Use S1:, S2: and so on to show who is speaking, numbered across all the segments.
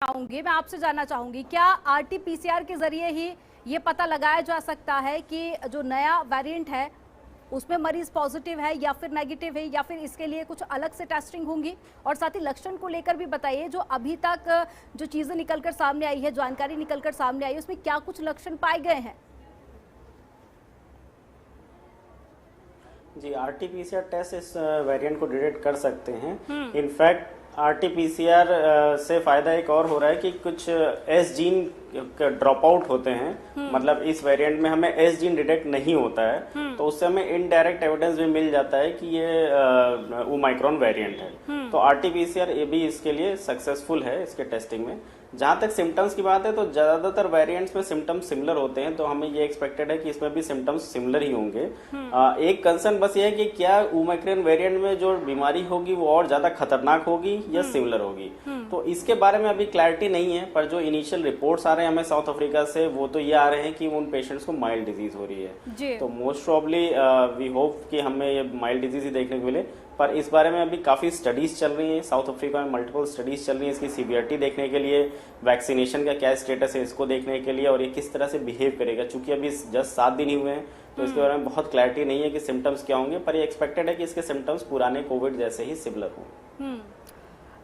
S1: मैं आपसे जानना चाहूंगी, क्या आरटी-पीसीआर के जरिए ही ये पता लगाया जा सकता है कि जो नया वेरिएंट है उसमें मरीज पॉजिटिव है या फिर नेगेटिव है, या फिर इसके लिए कुछ अलग से टेस्टिंग होंगी? और साथ ही लक्षण को लेकर भी बताइए, जो अभी तक जो चीजें निकलकर सामने आई है, जानकारी निकलकर सामने आई है, उसमें क्या कुछ लक्षण पाए गए हैं?
S2: जी, आरटी-पीसीआर टेस्ट इस वेरिएंट को डिटेक्ट कर सकते हैं। इनफैक्ट आरटी-पीसीआर से फायदा एक और हो रहा है कि कुछ एस जीन ड्रॉप आउट होते हैं। मतलब इस वेरिएंट में हमें एस जीन डिटेक्ट नहीं होता है, तो उससे हमें इनडायरेक्ट एविडेंस भी मिल जाता है कि ये ओमाइक्रॉन वेरिएंट है। तो आरटी-पीसीआर ये भी इसके लिए सक्सेसफुल है इसके टेस्टिंग में। जहां तक सिम्टम्स की बात है तो ज्यादातर वेरिएंट्स में सिम्टम्स सिमिलर होते हैं, तो हमें ये एक्सपेक्टेड है कि इसमें भी सिम्टम्स सिमिलर ही होंगे। एक कंसर्न बस ये है कि क्या ओमाइक्रॉन वेरिएंट में जो बीमारी होगी वो और ज्यादा खतरनाक होगी या सिमिलर होगी, तो इसके बारे में अभी क्लैरिटी नहीं है। पर जो इनिशियल रिपोर्ट्स आ रहे हैं हमें साउथ अफ्रीका से, वो तो ये आ रहे हैं कि उन पेशेंट्स को माइल्ड डिजीज हो रही है। तो मोस्ट प्रॉब्ली वी होप कि हमें ये माइल्ड डिजीज ही देखने को मिले। पर इस बारे में अभी काफी स्टडीज चल रही हैं साउथ अफ्रीका में, मल्टीपल स्टडीज चल रही हैं इसकी सीवियरिटी देखने के लिए, वैक्सीनेशन का क्या स्टेटस है इसको देखने के लिए, और ये किस तरह से बिहेव करेगा। चूंकि अभी जस्ट 7 दिन ही हुए हैं तो इसके बारे में बहुत क्लैरिटी नहीं है कि सिम्टम्स क्या होंगे, पर ये एक्सपेक्टेड है कि इसके सिम्टम्स पुराने कोविड जैसे ही सिमिलर हों।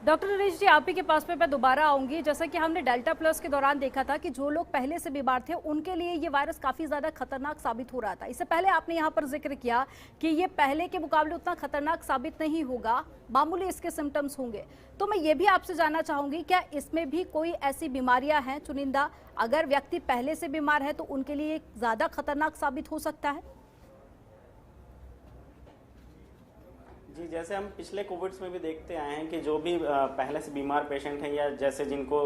S1: डॉक्टर नरेश जी, आप ही के पास में मैं दोबारा आऊंगी। जैसा कि हमने डेल्टा प्लस के दौरान देखा था कि जो लोग पहले से बीमार थे उनके लिए ये वायरस काफी ज्यादा खतरनाक साबित हो रहा था। इससे पहले आपने यहाँ पर जिक्र किया कि ये पहले के मुकाबले उतना खतरनाक साबित नहीं होगा, मामूली इसके सिम्टम्स होंगे। तो मैं ये भी आपसे जानना चाहूंगी, क्या इसमें भी कोई ऐसी बीमारियां हैं चुनिंदा, अगर व्यक्ति पहले से बीमार है तो उनके लिए ज्यादा खतरनाक साबित हो सकता है?
S2: जी, जैसे हम पिछले कोविड्स में भी देखते आए हैं कि जो भी पहले से बीमार पेशेंट हैं, या जैसे जिनको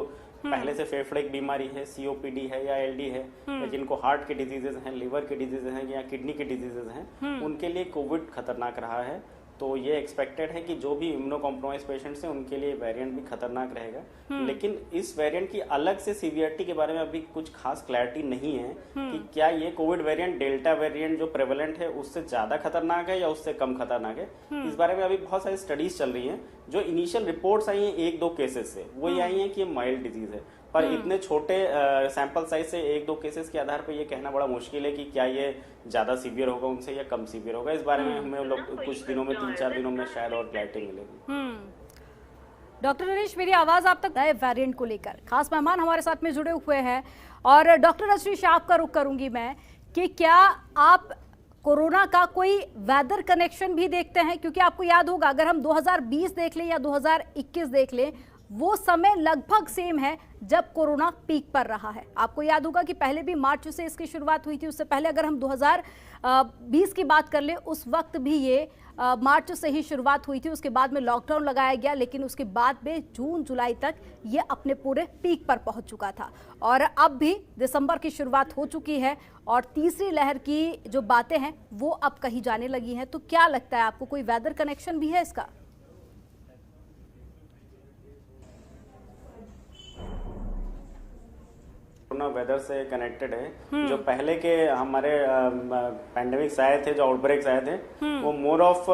S2: पहले से फेफड़े की बीमारी है, सीओपीडी है या एलडी है, या जिनको हार्ट के डिजीजेज हैं, लिवर के डिजीजेज हैं या किडनी के डिजीजेज हैं, उनके लिए कोविड खतरनाक रहा है। तो ये एक्सपेक्टेड है कि जो भी इम्यूनो कॉम्प्रोमाइज पेशेंट्स हैं उनके लिए वेरिएंट भी खतरनाक रहेगा। लेकिन इस वेरिएंट की अलग से सीवियरिटी के बारे में अभी कुछ खास क्लैरिटी नहीं है कि क्या ये कोविड वेरिएंट डेल्टा वेरिएंट जो प्रेवलेंट है उससे ज्यादा खतरनाक है या उससे कम खतरनाक है। इस बारे में अभी बहुत सारी स्टडीज चल रही हैं। जो इनिशियल रिपोर्ट्स आई हैं 1-2 केसेस से, वो ये आई हैं कि ये माइल्ड डिजीज है, पर इतने छोटे सैंपल साइज से 1-2 केसेस के आधार पर ये कहना बड़ा मुश्किल है कि क्या ये ज्यादा सीवियर होगा उनसे या कम सीवियर होगा। इस बारे में हमें लोग कुछ दिनों में, 3-4 दिनों में शायद और क्लैरिटी मिलेगी।
S1: डॉक्टर नरेश, मेरी आवाज आप तक नए वेरिएंट को लेकर खास मेहमान हमारे साथ में जुड़े हुए हैं, और डॉक्टर रजनीश आपका रुख करूंगी मैं कि क्या आप कोरोना का कोई वेदर कनेक्शन भी देखते हैं? क्योंकि आपको याद होगा, अगर हम 2020 देख लें या 2021 देख लें, वो समय लगभग सेम है जब कोरोना पीक पर रहा है। आपको याद होगा कि पहले भी मार्च से इसकी शुरुआत हुई थी। उससे पहले अगर हम 2020 की बात कर लें, उस वक्त भी ये मार्च से ही शुरुआत हुई थी। उसके बाद में लॉकडाउन लगाया गया, लेकिन उसके बाद में जून जुलाई तक ये अपने पूरे पीक पर पहुंच चुका था, और अब भी दिसंबर की शुरुआत हो चुकी है और तीसरी लहर की जो बातें हैं वो अब कही जाने लगी हैं। तो क्या लगता है आपको, कोई वेदर कनेक्शन भी है इसका?
S2: कोरोना वेदर से कनेक्टेड है। जो पहले के हमारे पैंडेमिक्स आए थे, जो आउटब्रेक्स आए थे, वो मोर ऑफ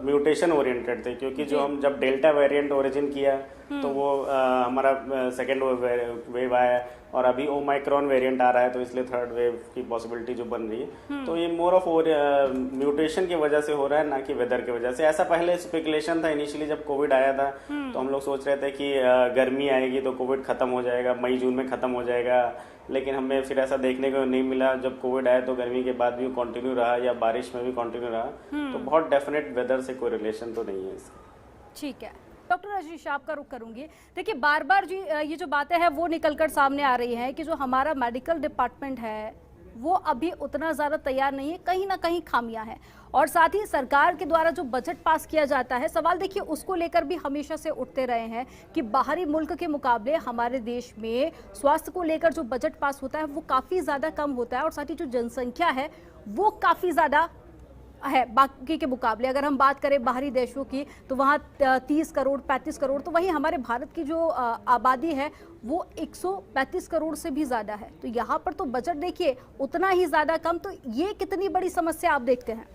S2: म्यूटेशन ओरिएंटेड थे, क्योंकि जो हम जब डेल्टा वेरिएंट ओरिजिन किया तो वो हमारा सेकेंड वेव आया, और अभी ओमाइक्रॉन वेरिएंट आ रहा है, तो इसलिए थर्ड वेव की पॉसिबिलिटी जो बन रही है, तो ये मोर ऑफ म्यूटेशन की वजह से हो रहा है, ना कि वेदर की वजह से। ऐसा पहले स्पेकुलेशन था इनिशियली जब कोविड आया था, तो हम लोग सोच रहे थे कि गर्मी आएगी तो कोविड खत्म हो जाएगा, मई जून में खत्म हो जाएगा, लेकिन हमें फिर ऐसा देखने को नहीं मिला। जब कोविड आया तो गर्मी के बाद भी कंटिन्यू रहा या बारिश में भी कंटिन्यू रहा, तो बहुत डेफिनेट वेदर से कोई रिलेशन तो नहीं है इसका।
S1: ठीक है, डॉक्टर रजनीश आपका रुख करूंगी। देखिए, बार बार जी ये जो बातें हैं वो निकलकर सामने आ रही हैं कि जो हमारा मेडिकल डिपार्टमेंट है वो अभी उतना ज़्यादा तैयार नहीं है, कहीं ना कहीं खामियां हैं, और साथ ही सरकार के द्वारा जो बजट पास किया जाता है, सवाल देखिए उसको लेकर भी हमेशा से उठते रहे हैं कि बाहरी मुल्क के मुकाबले हमारे देश में स्वास्थ्य को लेकर जो बजट पास होता है वो काफ़ी ज़्यादा कम होता है, और साथ ही जो जनसंख्या है वो काफ़ी ज़्यादा है बाकी के मुकाबले। अगर हम बात करें बाहरी देशों की तो वहाँ 30 करोड़ 35 करोड़, तो वहीं हमारे भारत की जो आबादी है वो 135 करोड़ से भी ज़्यादा है। तो यहाँ पर तो बजट देखिए उतना ही ज़्यादा कम। तो ये कितनी बड़ी समस्या आप देखते हैं?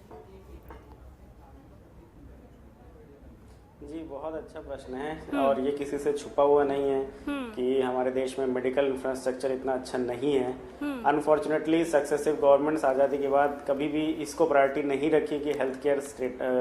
S2: जी, बहुत अच्छा प्रश्न है, और ये किसी से छुपा हुआ नहीं है कि हमारे देश में मेडिकल इंफ्रास्ट्रक्चर इतना अच्छा नहीं है। अनफॉर्चुनेटली सक्सेसिव गवर्नमेंट्स आज़ादी के बाद कभी भी इसको प्रायोरिटी नहीं रखी कि हेल्थ केयर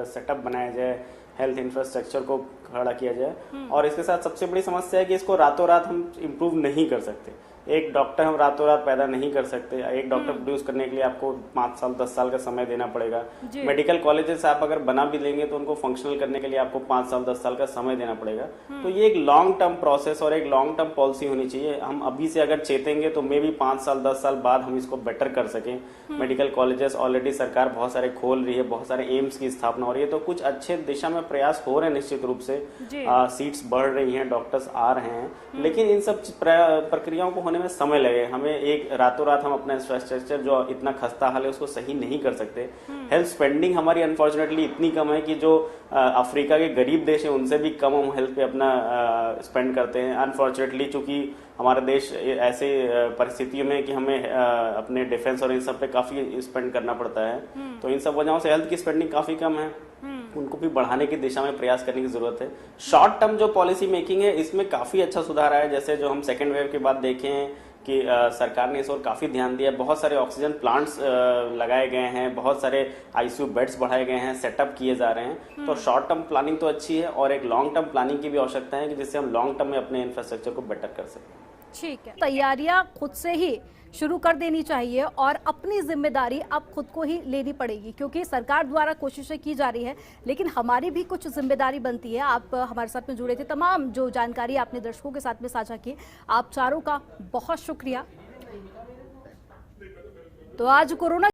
S2: सेटअप बनाया जाए, हेल्थ इंफ्रास्ट्रक्चर को खड़ा किया जाए। और इसके साथ सबसे बड़ी समस्या है कि इसको रातों रात हम इम्प्रूव नहीं कर सकते। एक डॉक्टर हम रातों रात पैदा नहीं कर सकते। एक डॉक्टर प्रोड्यूस करने के लिए आपको 5 साल 10 साल का समय देना पड़ेगा। मेडिकल कॉलेजेस आप अगर बना भी लेंगे तो उनको फंक्शनल करने के लिए आपको 5 साल 10 साल का समय देना पड़ेगा। तो ये एक लॉन्ग टर्म प्रोसेस और एक लॉन्ग टर्म पॉलिसी होनी चाहिए। हम अभी से अगर चेतेंगे तो मे बी 5 साल 10 साल बाद हम इसको बेटर कर सकें। मेडिकल कॉलेजेस ऑलरेडी सरकार बहुत सारे खोल रही है, बहुत सारे एम्स की स्थापना हो रही है, तो कुछ अच्छे दिशा में प्रयास हो रहे हैं निश्चित रूप से। सीट्स बढ़ रही हैं, डॉक्टर्स आ रहे हैं, लेकिन इन सब प्रक्रियाओं को होने में समय लगे। हमें एक रातों रात हम अपना इंफ्रास्ट्रक्चर जो इतना खस्ता हाल है उसको सही नहीं कर सकते। हेल्थ स्पेंडिंग हमारी अनफॉर्चुनेटली इतनी कम है कि जो अफ्रीका के गरीब देश हैं उनसे भी कम हम हेल्थ पे अपना स्पेंड करते हैं। अनफॉर्चुनेटली चूंकि हमारा देश ऐसे परिस्थितियों में कि हमें अपने डिफेंस और इन सब पे काफी स्पेंड करना पड़ता है, तो इन सब वजहों से हेल्थ की स्पेंडिंग काफी कम है। उनको भी बढ़ाने की दिशा में प्रयास करने की जरूरत है। शॉर्ट टर्म जो पॉलिसी मेकिंग है इसमें काफी अच्छा सुधार आया है। जैसे जो हम सेकेंड वेव के बाद देखें कि सरकार ने इस ओर काफी ध्यान दिया, बहुत सारे ऑक्सीजन प्लांट्स लगाए गए हैं, बहुत सारे आईसीयू बेड्स बढ़ाए गए हैं, सेटअप किए जा रहे हैं। तो शॉर्ट टर्म प्लानिंग तो अच्छी है और एक लॉन्ग टर्म प्लानिंग की भी आवश्यकता है कि जिससे हम लॉन्ग टर्म में अपने इंफ्रास्ट्रक्चर को बेटर कर सकें।
S1: ठीक है, तैयारियां खुद से ही शुरू कर देनी चाहिए और अपनी जिम्मेदारी अब खुद को ही लेनी पड़ेगी, क्योंकि सरकार द्वारा कोशिशें की जा रही है, लेकिन हमारी भी कुछ जिम्मेदारी बनती है। आप हमारे साथ में जुड़े थे, तमाम जो जानकारी आपने दर्शकों के साथ में साझा की, आप चारों का बहुत शुक्रिया। तो आज कोरोना